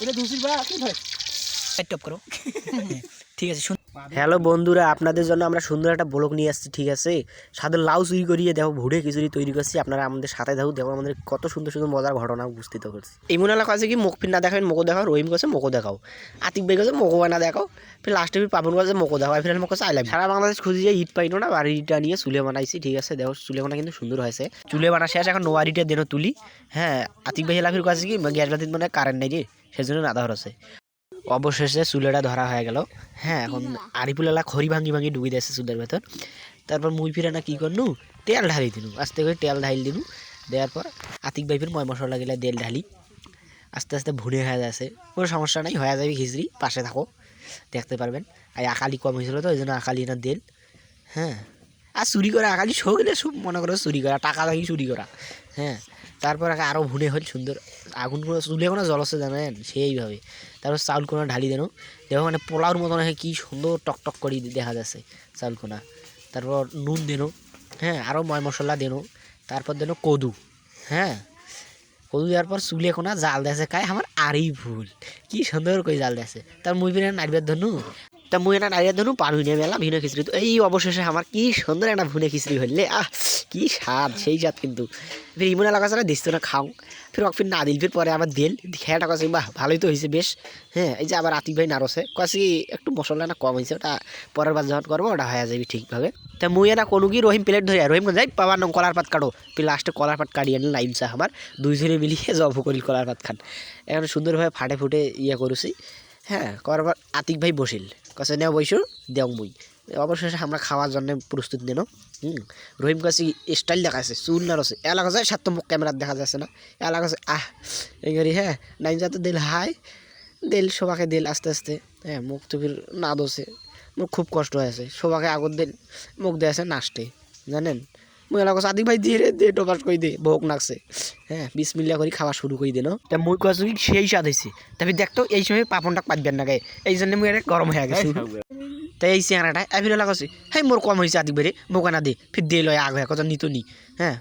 এটা दूसरी बार आती है টপ করো ঠিক আছে। হ্যালো বন্ধুরা, আপনাদের জন্য আমরা সুন্দর একটা ব্লগ নিয়ে আসছি। ঠিক আছে, সাথে লাউ চুরি করিয়ে দেখো ভুড়ে খিচুড়ি তৈরি করছি। আপনারা আমাদের সাথে থাকুন, দেখো আমাদের কত সুন্দর সুন্দর মজার ঘটনা উপস্থিত করছি। এমন এলাকা আছে কি মুখ ফির না দেখাবেন মোকো দেখাও, রহিম কাছে মোকো দেখাও, আতিক ভাই কাছে মোকো না দেখাও, ফির লাস্টে ফির পাপন কাছে মোকো দেখাও, ফির মোকো চাইলাম। সারা বাংলাদেশ খুঁজে যে ইট পাইনো না, বাড়িটা নিয়ে চুলে বানাইছি। ঠিক আছে, দেখো চুলে বানা কিন্তু সুন্দর হয়েছে। চুলে বানা শেষ, এখন নোয়ারিটা দেনো তুলি। হ্যাঁ, আতিক ভাই এলাকার কাছে কি গ্যাস বাতির মানে কারেন্ট নেই রে, সেজন্য না ধর আছে। অবশেষে চুলেটা ধরা হয়ে গেল। হ্যাঁ, এখন আরিপুলালা খড়ি ভাঙি ভাঙি ঢুকে দিয়েছে চুলের ভেতর। তারপর মুই ফিরে না কী করনু, তেল ঢালি দিনু, আস্তে করে তেল ঢালি দিনু। দেওয়ার পর আতিক ভাই ফির ময় মশলা গেলে তেল ঢালি, আস্তে আস্তে ভুনে হয়ে যাচ্ছে। কোনো সমস্যা নাই, হয়ে যাবে খিচড়ি। পাশে থাকো, দেখতে পারবেন। আর আকালি কম হয়েছিল তো, ওই জন্য আকালি না দেল। হ্যাঁ, আর চুরি করা আকালি শোকলে সব মনে করো চুরি করা, টাকা লাগি চুরি করা। হ্যাঁ, তারপর আরও ভুনে হল সুন্দর। আগুন কোনো চুলে কোনো জল আছে জানেন সেইভাবে। তারপর চাউল কোনা ঢালি দেনো, দেখো মানে পোলাওর মতন কি সুন্দর টকটক করে দেখা যাচ্ছে চাউল কোনা। তারপর নুন দেনো, হ্যাঁ, আরও ময় মশলা দেনো। তারপর দেনো কদু। হ্যাঁ, কদু দেওয়ার পর চুলে কোনা জাল দিয়েছে খায় আমার আরই ভুল, কি সুন্দর করে জাল দিয়েছে। তার মুই ফিরে নাড়িবার ধনু, তা মুই একটা নাড়িয়ে ধনু পার হইনে মেলা ভিনে খিচড়ি। তো এই অবশেষে আমার কি সুন্দর একটা ভুনে খিচড়ি হইলে, কি স্বাদ, সেই স্বাদ। কিন্তু ফির ইমন এলাকা ছাড়া দিস না খাও, ফির না দিল, ফির পরে আবার দিল খেয়াটা কাছে বাহ ভালোই তো হয়েছে বেশ। হ্যাঁ, এই যে আবার আতিক ভাই নাড়ছে কাছে একটু মশলা না কম হয়েছে, ওটা পরের বার যখন করবো ওটা হয়ে যাবে ঠিকভাবে। তা মুই না কোনো কি রহিম প্লেট ধরে রহিম যাই পাবার নাম কলার পাত কাটো, ফির লাস্টে কলার পাত কাটিয়ে আনলে লাইম চা আমার দুইজনে মিলিয়ে জব করিল কলার পাত খান। এখন সুন্দরভাবে ফাটে ফুটে ইয়ে করেছি। হ্যাঁ, করার পর আতিক ভাই বসিল কাছে নেও বইসো দেও মুই। অবশেষে আমরা খাওয়ার জন্য প্রস্তুত নিল। রহিম কাছে স্টাইল দেখাচ্ছে, চুল নাড়ছে, এলাকা যায় সাত মুখ ক্যামেরার দেখা যাচ্ছে না, এলাকা আছে এই করি। হ্যাঁ, নাইন যা তো দিল হাই দিল সবাকে দিল আস্তে আস্তে। হ্যাঁ, মুখ তো ফির না দোষে, মুখ খুব কষ্ট হয়েছে। সবাকে আগর দিল মুখ দিয়েছে নাচতে জানেন। মুই এলাকা আদিক ভাই দিয়ে রে দে টোপাস করে দে ভোগ নাকছে। হ্যাঁ, বিসমিল্লা করে খাওয়া শুরু করে দিল। তা মুই কাছে সেই স্বাদ হয়েছে। তবে দেখতো এই সময় পাপনটা পাতবেন না গায়ে, এই জন্য মুই একটা গরম হয়ে গেছে। তাই এই চেহারাটা এফির লাগাচ্ছি, হ্যাঁ মোর কম হয়েছে আদিক বেড়ে বোকানা দে ফির দে লয় আগ হয়ে কথা নিত নি। হ্যাঁ,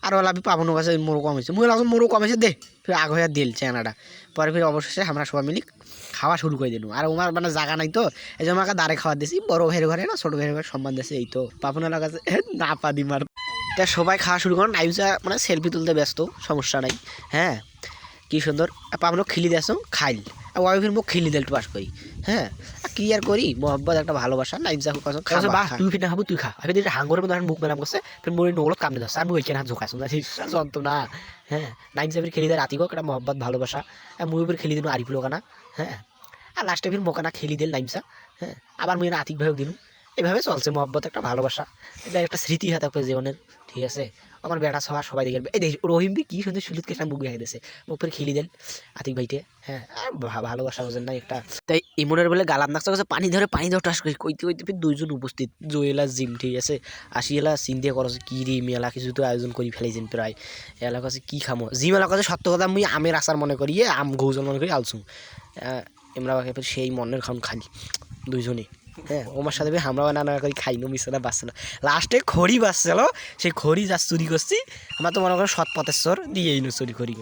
আর ওলা পাবনের কাছে মোরও কম হয়েছে, মুই লাগছে মোরও কম হয়েছে দে ফির আগ হয়ে দিল চেহারাটা। পরে ফির অবশেষে আমরা সবাই মিলি খাওয়া শুরু করে দিল। আর আমার মানে জায়গা নাই তো, এই জন্য আমাকে দাঁড়ে খাওয়া দিয়েছি। বড় ভাইয়ের ঘরে না ছোটো ভাইয়ের ঘরে সম্মান দিয়েছে। এই তো পাপনের লাগাচ্ছে না পাদি মার। তা সবাই খাওয়া শুরু করেন, নাইজা মানে সেলফি তুলতে ব্যস্ত, সমস্যা নাই। হ্যাঁ, কি সুন্দর পাবনক খিলি দিয়েছ খাইল, ওয়াইফের মুখ খিলি দিল পাস করি। হ্যাঁ, কি আর করি, মোহাম্মদ একটা ভালোবাসা। নাইম যা বাহ তুই ফির না খাবো তুই খা, আমি হাঙ্গরের মধ্যে মুখ মেলাম করছে, ফির মোর নগলত কামড়ে যাচ্ছে, আমি ওইখানে হাত ঝোঁকাছ না যন্ত না। হ্যাঁ, নাইম সাহেবের খেলি দেয় রাতিক একটা মোহাম্মদ ভালোবাসা, মুই ফির খেলি দিল আরিফুল ওখানা। হ্যাঁ, আর লাস্টে ফির মোকানা খেলি দিল নাইমসা। হ্যাঁ, আবার মুই না আতিক ভাইও দিল। এভাবে চলছে মোহাম্মত, একটা ভালোবাসা, এটা একটা স্মৃতি হয়ে থাকবে জীবনের। ঠিক আছে, আমার বেটা সবার সবাই দেখে এই দেখ রহিম কি সুন্দর সুলিত কেসা মুখ ভেঙে দিয়েছে, মুখ ফের খেলি দেন আতিক ভাইটে। হ্যাঁ, আর ভালোবাসা বোঝেন না একটা। তাই ইমনের বলে গালাম নাকছে কাছে পানি ধরে টাস করে কইতে কইতে ফির দুইজন উপস্থিত, জয়েলা জিম। ঠিক আছে, আসিয়েলা চিন্তা করছে কি রে মেলা কিছু তো আয়োজন করে ফেলাইছেন প্রায়। এলাকা কাছে কি খামো, জিম এলাকা কাছে সত্য কথা মুই আমের আচার মনে করি, আম গৌজন মনে করি আলছুম। এমরা ফির সেই মনের খান খালি দুইজনে। হ্যাঁ, ওমার সাথে আমরা নানা করি খাই নো মিশে না বাঁচছে না। লাস্টে খড়ি বাঁচছিল, সেই খড়ি যা চুরি করছি আমরা তো মনে করি সৎ পথেশ্বর দিয়ে চুরি করি।